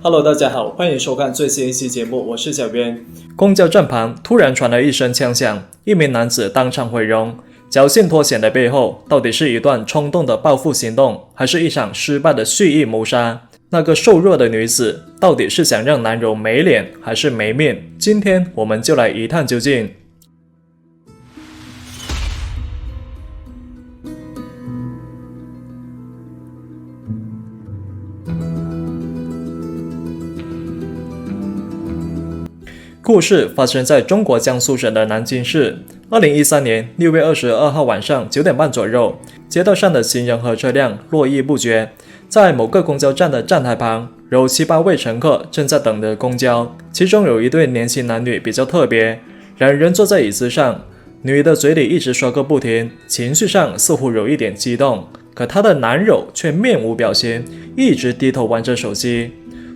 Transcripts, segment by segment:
Hello， 大家好，欢迎收看最新一期节目，我是小编。公交站旁突然传来一声枪响，一名男子当场毁容。侥幸脱险的背后，到底是一段冲动的报复行动，还是一场失败的蓄意谋杀？那个瘦弱的女子，到底是想让男友没脸，还是没命？今天我们就来一探究竟。故事发生在中国江苏省的南京市。2013年6月22号晚上9点半左右，街道上的行人和车辆络绎不绝，在某个公交站的站台旁，有7、8位乘客正在等着公交。其中有一对年轻男女比较特别，两人坐在椅子上，女的嘴里一直说个不停，情绪上似乎有一点激动，可她的男友却面无表情，一直低头玩着手机。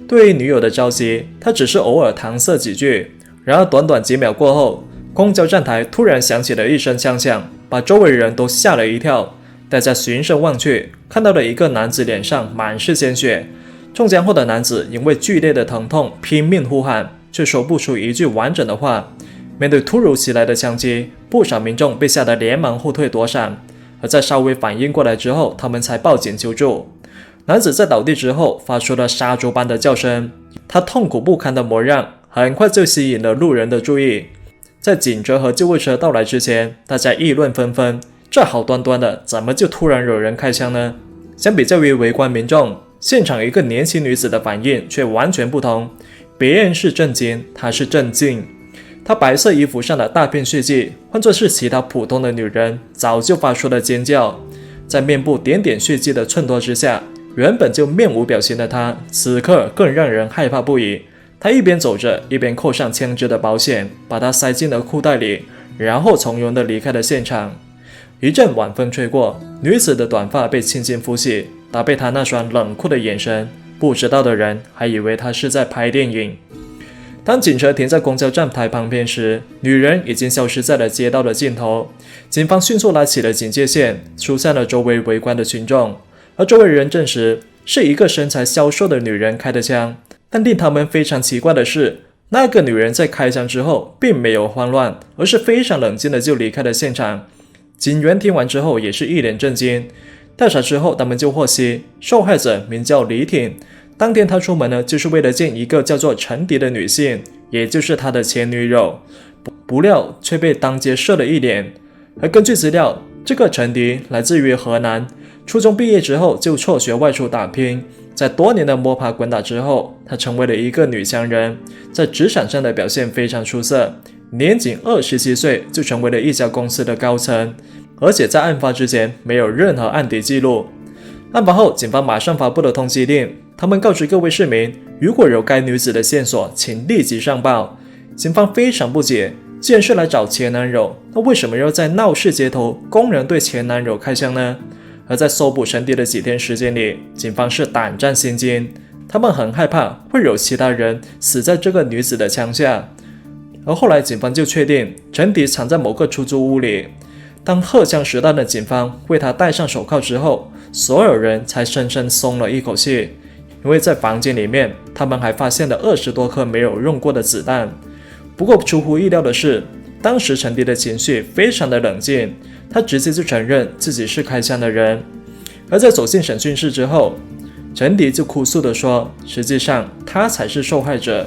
对于女友的着急，他只是偶尔搪塞几句。然而短短几秒过后，公交站台突然响起了一声枪响，把周围人都吓了一跳。大家循声望去，看到了一个男子脸上满是鲜血。中枪后的男子因为剧烈的疼痛拼命呼喊，却说不出一句完整的话。面对突如其来的枪击，不少民众被吓得连忙后退躲闪。而在稍微反应过来之后，他们才报警求助。男子在倒地之后发出了杀猪般的叫声，他痛苦不堪的模样很快就吸引了路人的注意。在警车和救护车到来之前，大家议论纷纷，这好端端的怎么就突然有人开枪呢？相比较于围观民众，现场一个年轻女子的反应却完全不同。别人是震惊，她是震惊。她白色衣服上的大片血迹，换作是其他普通的女人早就发出了尖叫。在面部点点血迹的衬托之下，原本就面无表情的她，此刻更让人害怕不已。他一边走着，一边扣上枪支的保险，把它塞进了裤袋里，然后从容地离开了现场。一阵晚风吹过，女子的短发被轻轻拂起，搭配她那双冷酷的眼神，不知道的人还以为她是在拍电影。当警车停在公交站台旁边时，女人已经消失在了街道的尽头。警方迅速拉起了警戒线，疏散了周围围观的群众。而周围人证实，是一个身材消瘦的女人开的枪。但令他们非常奇怪的是，那个女人在开枪之后并没有慌乱，而是非常冷静的就离开了现场。警员听完之后也是一脸震惊。调查之后，他们就获悉受害者名叫李挺，当天他出门呢，就是为了见一个叫做陈迪的女性，也就是他的前女友，不料却被当街射了一脸。而根据资料，这个陈迪来自于河南，初中毕业之后就辍学外出打拼。在多年的摸爬滚打之后，她成为了一个女强人，在职场上的表现非常出色，年仅27岁就成为了一家公司的高层，而且在案发之前没有任何案底记录。案发后，警方马上发布了通缉令，他们告知各位市民，如果有该女子的线索，请立即上报。警方非常不解，既然是来找前男友，那为什么要在闹市街头公然对前男友开枪呢？而在搜捕陈迪的几天时间里，警方是胆战心惊，他们很害怕会有其他人死在这个女子的枪下。而后来警方就确定陈迪藏在某个出租屋里。当荷枪实弹的警方为他戴上手铐之后，所有人才深深松了一口气，因为在房间里面他们还发现了20多颗没有用过的子弹。不过出乎意料的是，当时陈迪的情绪非常的冷静，他直接就承认自己是开枪的人。而在走进审讯室之后，陈迪就哭诉地说，实际上他才是受害者。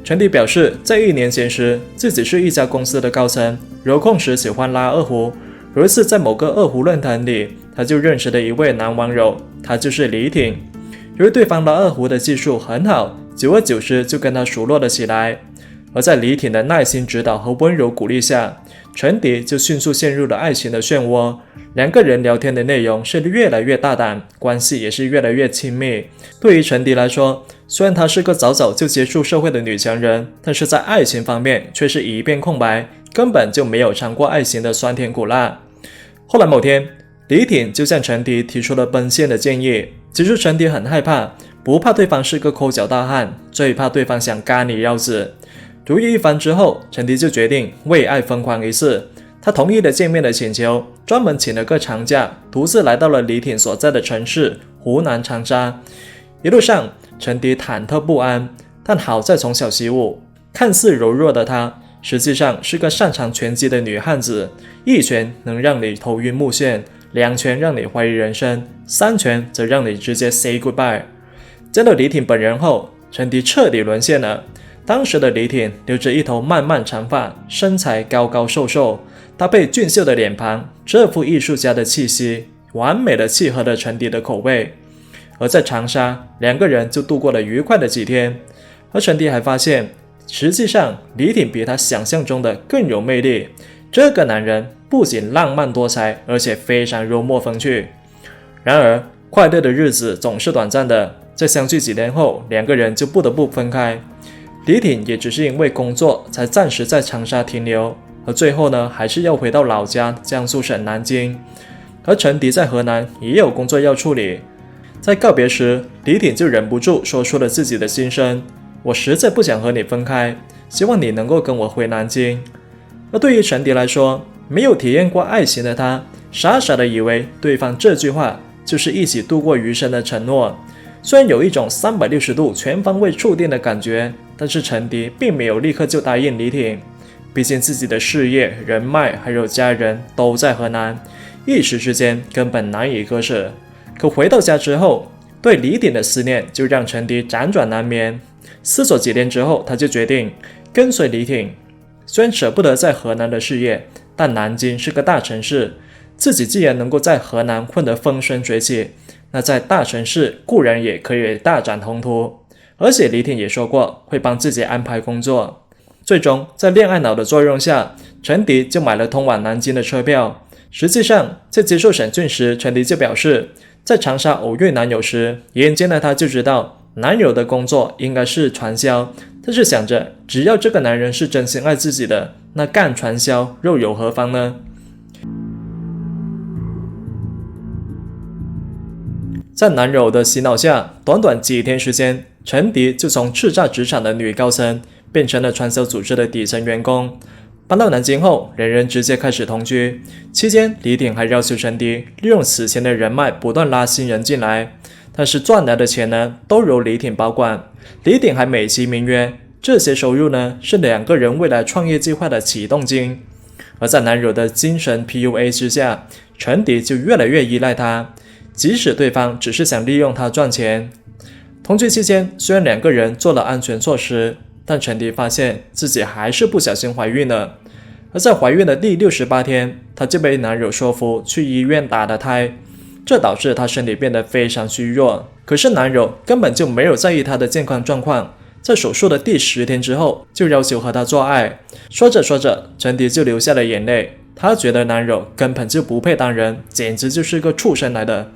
陈迪表示，在1年前时，自己是一家公司的高层，有空时喜欢拉二胡。有一次在某个二胡论坛里，他就认识了一位男网友，他就是李挺。由于对方拉二胡的技术很好，久而久之就跟他熟络了起来。而在李挺的耐心指导和温柔鼓励下，陈迪就迅速陷入了爱情的漩涡。两个人聊天的内容是越来越大胆，关系也是越来越亲密。对于陈迪来说，虽然她是个早早就接触社会的女强人，但是在爱情方面却是一片空白，根本就没有尝过爱情的酸甜苦辣。后来某天，李挺就向陈迪提出了奔现的建议。其实陈迪很害怕，不怕对方是个抠脚大汉，最怕对方想割你腰子。犹豫一番之后，陈迪就决定为爱疯狂一次。他同意了见面的请求，专门请了个长假，独自来到了李挺所在的城市湖南长沙。一路上，陈迪忐忑不安，但好在从小习武，看似柔弱的他，实际上是个擅长拳击的女汉子，一拳能让你头晕目眩，两拳让你怀疑人生，三拳则让你直接 say goodbye。见到李挺本人后，陈迪彻底沦陷了。当时的李挺留着一头漫漫长发，身材高高瘦瘦，搭配俊秀的脸庞，这副艺术家的气息，完美的契合了陈迪的口味。而在长沙，两个人就度过了愉快的几天。而陈迪还发现，实际上李挺比他想象中的更有魅力。这个男人不仅浪漫多才，而且非常幽默风趣。然而，快乐的日子总是短暂的，在相聚几年后，两个人就不得不分开。李挺也只是因为工作才暂时在长沙停留，而最后呢，还是要回到老家江苏省南京。而陈迪在河南也有工作要处理。在告别时，李挺就忍不住说出了自己的心声：我实在不想和你分开，希望你能够跟我回南京。而对于陈迪来说，没有体验过爱情的他，傻傻的以为对方这句话就是一起度过余生的承诺。虽然有一种360度全方位触电的感觉，但是陈迪并没有立刻就答应李挺，毕竟自己的事业、人脉还有家人都在河南，一时之间根本难以割舍。可回到家之后，对李挺的思念就让陈迪辗转难眠。思索几天之后，他就决定跟随李挺。虽然舍不得在河南的事业，但南京是个大城市，自己既然能够在河南混得风生水起，那在大城市固然也可以大展宏图。而且李挺也说过会帮自己安排工作。最终在恋爱脑的作用下，陈迪就买了通往南京的车票。实际上在接受审讯时，陈迪就表示，在长沙偶遇男友时，眼尖的他就知道男友的工作应该是传销，但是想着只要这个男人是真心爱自己的，那干传销又有何妨呢？在男友的洗脑下，短短几天时间，陈迪就从叱咤职场的女高层变成了传销组织的底层员工。搬到南京后，两人直接开始同居。期间，李挺还要求陈迪利用此前的人脉不断拉新人进来，但是赚来的钱呢，都由李挺保管。李挺还美其名曰，这些收入呢，是两个人未来创业计划的启动金。而在男友的精神 PUA 之下，陈迪就越来越依赖他，即使对方只是想利用他赚钱。同居期间，虽然两个人做了安全措施，但陈迪发现自己还是不小心怀孕了。而在怀孕的第68天，她就被男友说服去医院打了胎，这导致她身体变得非常虚弱。可是男友根本就没有在意她的健康状况，在手术的第10天之后，就要求和她做爱。说着说着，陈迪就流下了眼泪。她觉得男友根本就不配当人，简直就是个畜生来的。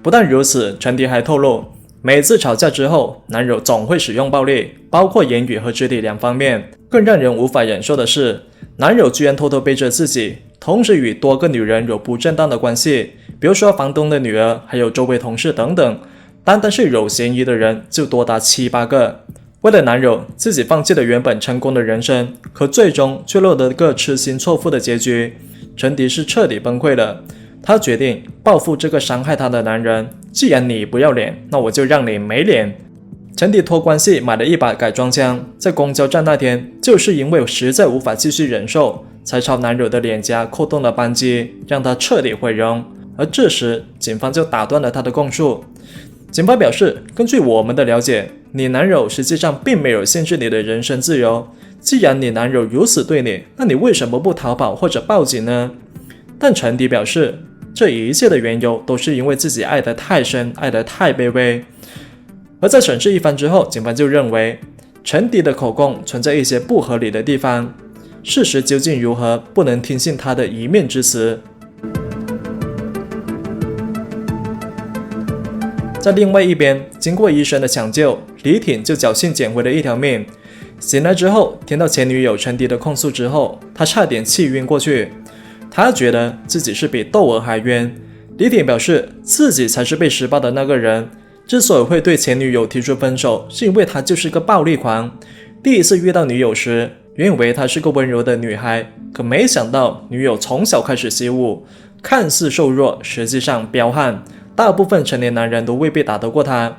不但如此，陈迪还透露，每次吵架之后，男友总会使用暴力，包括言语和肢体两方面。更让人无法忍受的是，男友居然偷偷背着自己，同时与多个女人有不正当的关系，比如说房东的女儿，还有周围同事等等。单单是有嫌疑的人就多达7、8个。为了男友，自己放弃了原本成功的人生，可最终却落得个痴心错付的结局。陈迪是彻底崩溃了，他决定报复这个伤害他的男人。既然你不要脸，那我就让你没脸。陈迪托关系买了一把改装枪，在公交站那天，就是因为实在无法继续忍受，才朝男友的脸颊扣动了扳机，让他彻底毁容。而这时，警方就打断了他的供述。警方表示，根据我们的了解，你男友实际上并没有限制你的人身自由。既然你男友如此对你，那你为什么不逃跑或者报警呢？但陈迪表示，这一切的缘由都是因为自己爱得太深，爱得太卑微。而在审视一番之后，警方就认为陈迪的口供存在一些不合理的地方，事实究竟如何，不能听信他的一面之词。在另外一边，经过医生的抢救，李挺就侥幸捡回了一条命。醒来之后，听到前女友陈迪的控诉之后，他差点气晕过去。他觉得自己是比窦娥还冤。李挺表示，自己才是被施暴的那个人。之所以会对前女友提出分手，是因为他就是个暴力狂。第一次遇到女友时，原以为她是个温柔的女孩，可没想到女友从小开始习武，看似瘦弱，实际上彪悍，大部分成年男人都未必打得过她。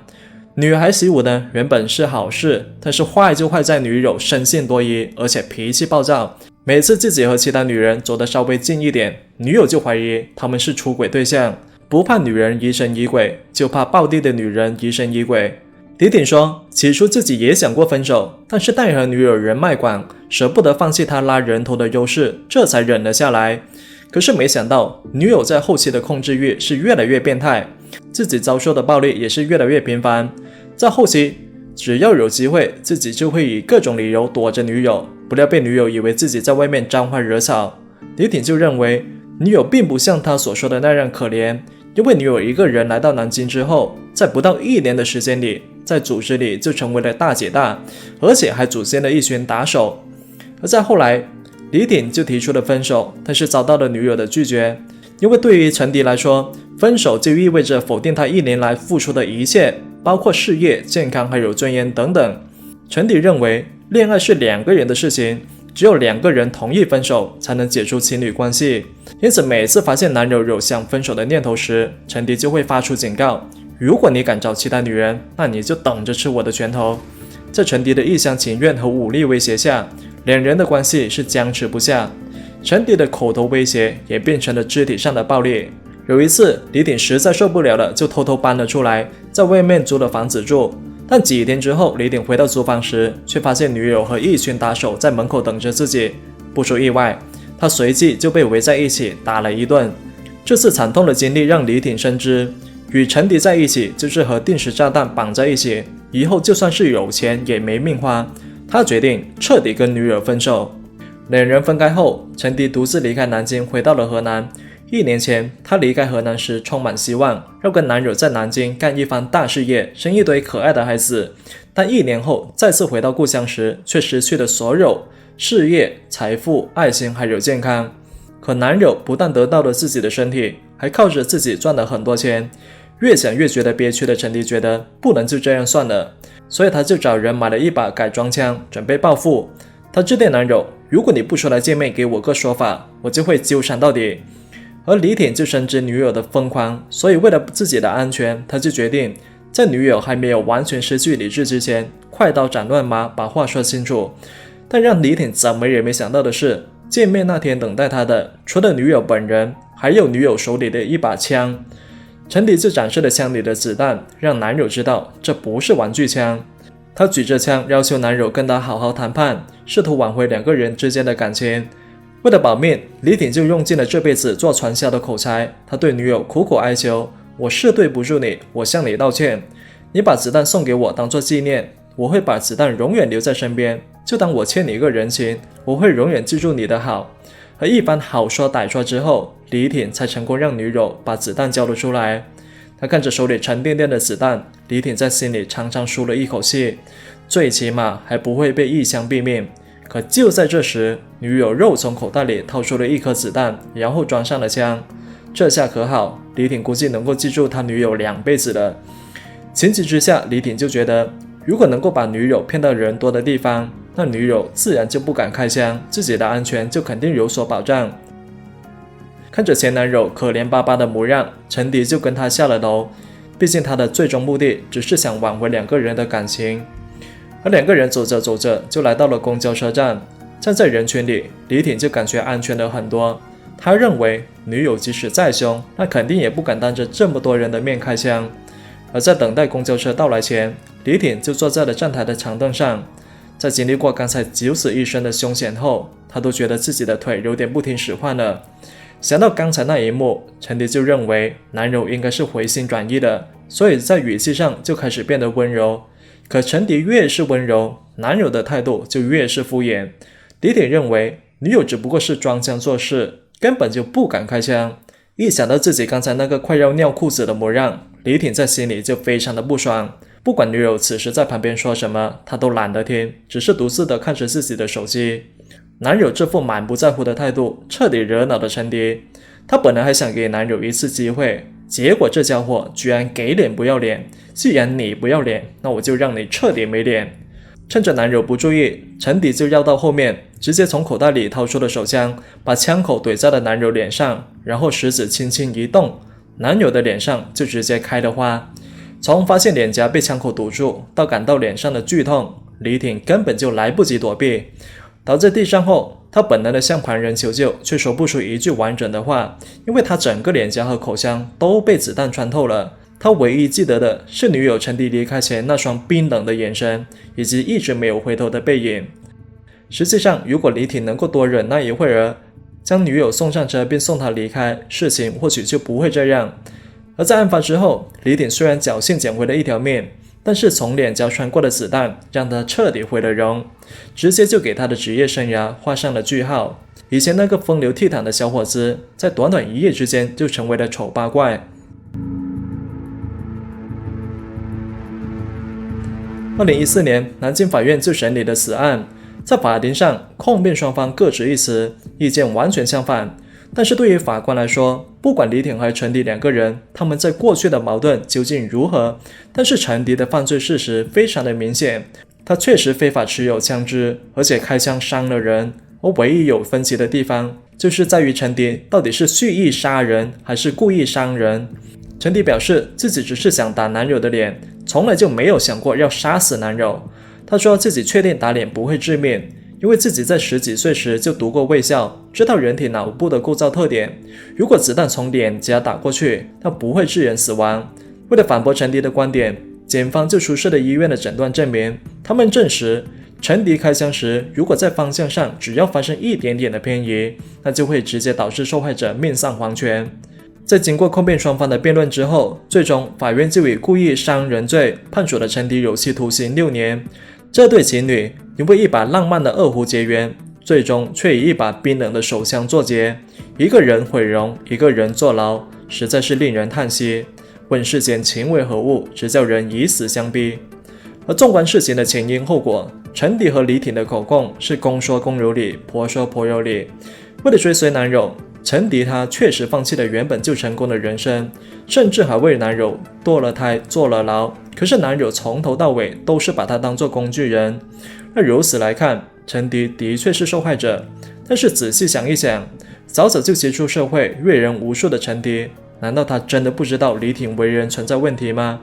女孩习武呢，原本是好事，但是坏就坏在女友生性多疑，而且脾气暴躁。每次自己和其他女人走得稍微近一点，女友就怀疑他们是出轨对象。不怕女人疑神疑鬼，就怕暴力的女人疑神疑鬼。李挺说，起初自己也想过分手，但是奈何女友人脉广，舍不得放弃她拉人头的优势，这才忍了下来。可是没想到，女友在后期的控制欲是越来越变态，自己遭受的暴力也是越来越频繁。在后期，只要有机会，自己就会以各种理由躲着女友，不料被女友以为自己在外面沾花惹草。李挺就认为，女友并不像他所说的那样可怜，因为女友一个人来到南京之后，在不到1年的时间里，在组织里就成为了大姐大，而且还组建了一群打手。而在后来，李挺就提出了分手，但是遭到了女友的拒绝，因为对于陈迪来说，分手就意味着否定他1年来付出的一切，包括事业、健康还有尊严等等。陈迪认为，恋爱是2个人的事情，只有2个人同意分手，才能解除情侣关系。因此每次发现男友有想分手的念头时，陈迪就会发出警告，如果你敢找其他女人，那你就等着吃我的拳头。在陈迪的一厢情愿和武力威胁下，2人的关系是僵持不下。陈迪的口头威胁也变成了肢体上的暴力。有一次，李挺实在受不了了，就偷偷搬了出来，在外面租了房子住。但几天之后，李挺回到租房时，却发现女友和一群打手在门口等着自己。不出意外，他随即就被围在一起打了一顿。这次惨痛的经历让李挺深知，与陈迪在一起就是和定时炸弹绑在一起，以后就算是有钱也没命花。他决定彻底跟女友分手。2人分开后，陈迪独自离开南京，回到了河南。1年前，他离开河南时充满希望，要跟男友在南京干一番大事业，生一堆可爱的孩子。但1年后再次回到故乡时，却失去了所有事业、财富、爱情还有健康。可男友不但得到了自己的身体，还靠着自己赚了很多钱。越想越觉得憋屈的陈迪觉得不能就这样算了，所以他就找人买了一把改装枪，准备报复。他致电男友，如果你不出来见面给我个说法，我就会纠缠到底。而李挺就深知女友的疯狂，所以为了自己的安全，他就决定在女友还没有完全失去理智之前，快刀斩乱麻，把话说清楚。但让李挺怎么也没想到的是，见面那天等待他的，除了女友本人，还有女友手里的一把枪。陈迪就展示了枪里的子弹，让男友知道这不是玩具枪。他举着枪要求男友跟他好好谈判，试图挽回2个人之间的感情。为了保命，李挺就用尽了这辈子做传销的口才，他对女友苦苦哀求，我是对不住你，我向你道歉，你把子弹送给我当作纪念，我会把子弹永远留在身边，就当我欠你一个人情，我会永远记住你的好。而一番好说歹说之后，李挺才成功让女友把子弹交了出来。他看着手里沉甸甸的子弹，李挺在心里长长舒了一口气，最起码还不会被一枪毙命。可就在这时，女友又从口袋里掏出了1颗子弹，然后装上了枪。这下可好，李挺估计能够记住他女友2辈子了。情急之下，李挺就觉得，如果能够把女友骗到人多的地方，那女友自然就不敢开枪，自己的安全就肯定有所保障。看着前男友可怜巴巴的模样，陈迪就跟他下了楼。毕竟他的最终目的只是想挽回2个人的感情。而2个人走着走着就来到了公交车站，站在人群里，李挺就感觉安全了很多。他认为女友即使再凶，那肯定也不敢当着这么多人的面开枪。而在等待公交车到来前，李挺就坐在了站台的长凳上。在经历过刚才九死一生的凶险后，他都觉得自己的腿有点不听使唤了。想到刚才那一幕，陈迪就认为男友应该是回心转意了，所以在语气上就开始变得温柔。可陈迪越是温柔，男友的态度就越是敷衍。李挺认为女友只不过是装腔作势，根本就不敢开枪。一想到自己刚才那个快要尿裤子的模样，李挺在心里就非常的不爽。不管女友此时在旁边说什么，他都懒得听，只是独自的看着自己的手机。男友这副满不在乎的态度彻底惹恼了陈迪。他本来还想给男友一次机会，结果这家伙居然给脸不要脸。既然你不要脸，那我就让你彻底没脸。趁着男友不注意，陈迪就绕到后面，直接从口袋里掏出了手枪，把枪口怼在了男友脸上，然后食指轻轻一动，男友的脸上就直接开了花。从发现脸颊被枪口堵住到感到脸上的剧痛，李挺根本就来不及躲避。倒在地上后，他本能的向旁人求救，却说不出一句完整的话，因为他整个脸颊和口腔都被子弹穿透了。他唯一记得的是女友陈迪离开前那双冰冷的眼神，以及一直没有回头的背影。实际上，如果李挺能够多忍耐一会儿，将女友送上车并送她离开，事情或许就不会这样。而在案发之后，李挺虽然侥幸捡回了一条命，但是从脸颊穿过的子弹让他彻底毁了容，直接就给他的职业生涯画上了句号。以前那个风流倜傥的小伙子，在短短一夜之间就成为了丑八怪。2014年，南京法院就审理了此案。在法庭上，控辩双方各执一词，意见完全相反。但是对于法官来说，不管李挺和陈迪两个人他们在过去的矛盾究竟如何，但是陈迪的犯罪事实非常的明显，他确实非法持有枪支，而且开枪伤了人。而唯一有分歧的地方，就是在于陈迪到底是蓄意杀人还是故意伤人。陈迪表示自己只是想打男友的脸，从来就没有想过要杀死男友。他说自己确定打脸不会致命，因为自己在10几岁时就读过卫校，知道人体脑部的构造特点。如果子弹从脸颊打过去，它不会致人死亡。为了反驳陈迪的观点，检方就出示了医院的诊断证明，他们证实陈迪开枪时，如果在方向上只要发生一点点的偏移，那就会直接导致受害者命丧黄泉。在经过控辩双方的辩论之后，最终法院就以故意伤人罪判处了陈迪有期徒刑6年。这对情侣因为一把浪漫的二胡结缘，最终却以一把冰冷的手枪作结，一个人毁容，一个人坐牢，实在是令人叹息。问世间情为何物，直叫人以死相逼。而纵观事情的前因后果，陈迪和李挺的口供是公说公有理，婆说婆有理。为了追随男友，陈迪他确实放弃了原本就成功的人生，甚至还为男友堕了胎坐了牢。可是男友从头到尾都是把他当作工具人。那如此来看，陈迪的确是受害者。但是仔细想一想，早早就接触社会阅人无数的陈迪，难道他真的不知道李挺为人存在问题吗？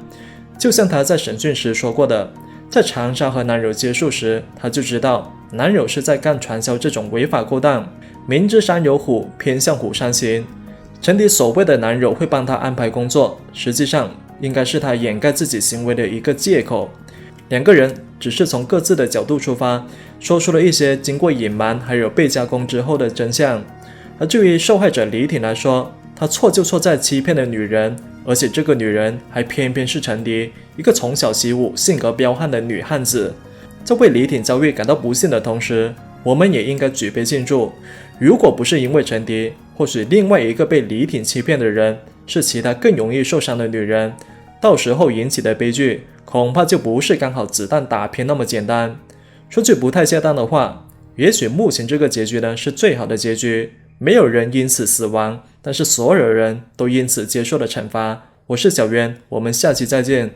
就像他在审讯时说过的，在长沙和男友接触时，他就知道男友是在干传销这种违法勾当，明知山有虎，偏向虎山行。陈迪所谓的男友会帮他安排工作，实际上应该是他掩盖自己行为的一个借口。两个人只是从各自的角度出发，说出了一些经过隐瞒还有被加工之后的真相。而至于受害者李挺来说，他错就错在欺骗了女人，而且这个女人还偏偏是陈迪，一个从小习武、性格彪悍的女汉子。在为李挺遭遇感到不幸的同时，我们也应该举杯庆祝。如果不是因为陈迪，或许另外一个被李挺欺骗的人是其他更容易受伤的女人，到时候引起的悲剧恐怕就不是刚好子弹打偏那么简单。说句不太恰当的话，也许目前这个结局呢是最好的结局，没有人因此死亡，但是所有人都因此接受了惩罚。我是小渊，我们下期再见。